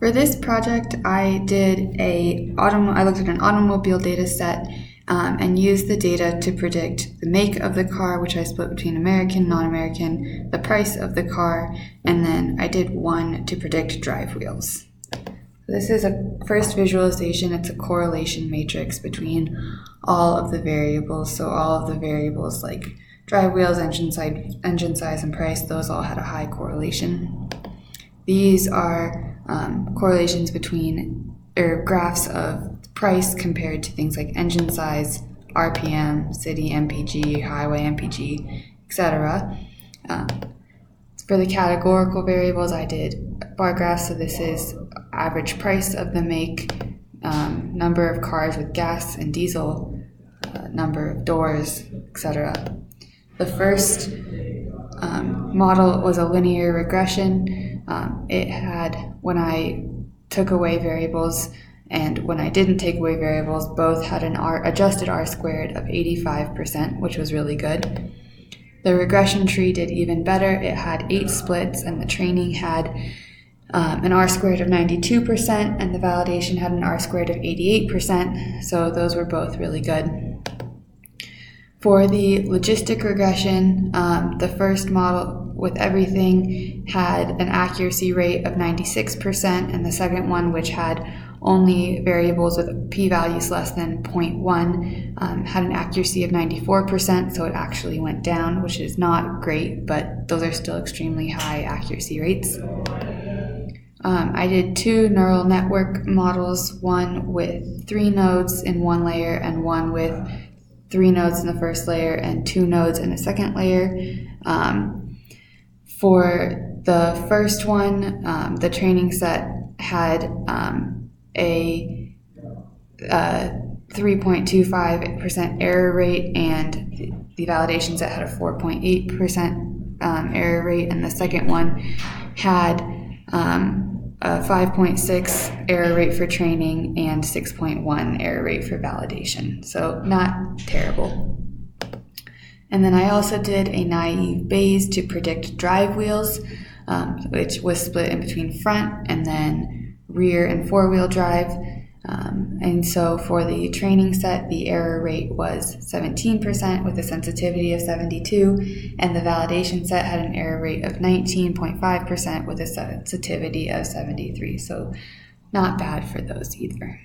For this project, I looked at an automobile data set and used the data to predict the make of the car, which I split between American, non-American, the price of the car, and then I did one to predict drive wheels. This is a first visualization. It's a correlation matrix between all of the variables. So all of the variables like drive wheels, engine size, and price, those all had a high correlation. These are correlations between, or graphs of price compared to things like engine size, RPM, city MPG, highway MPG, etc. For the categorical variables, I did bar graphs. So this is average price of the make, number of cars with gas and diesel, number of doors, etc. The first model was a linear regression. It had, when I took away variables and when I didn't take away variables, both had an adjusted R-squared of 85%, which was really good. The regression tree did even better. It had 8 splits, and the training had an R-squared of 92%, and the validation had an R-squared of 88%, so those were both really good. For the logistic regression, the first model with everything had an accuracy rate of 96%, and the second one, which had only variables with p-values less than 0.1, had an accuracy of 94%, so it actually went down, which is not great, but those are still extremely high accuracy rates. I did 2 neural network models, one with 3 nodes in one layer and one with 3 nodes in the first layer and 2 nodes in the second layer. For the first one, the training set had a 3.25% error rate, and the validation set had a 4.8% error rate, and the second one had a 5.6 error rate for training and 6.1 error rate for validation. So not terrible. And then I also did a naive Bayes to predict drive wheels, which was split in between front and then rear and 4-wheel drive. And so for the training set, the error rate was 17% with a sensitivity of 72, and the validation set had an error rate of 19.5% with a sensitivity of 73. So not bad for those either.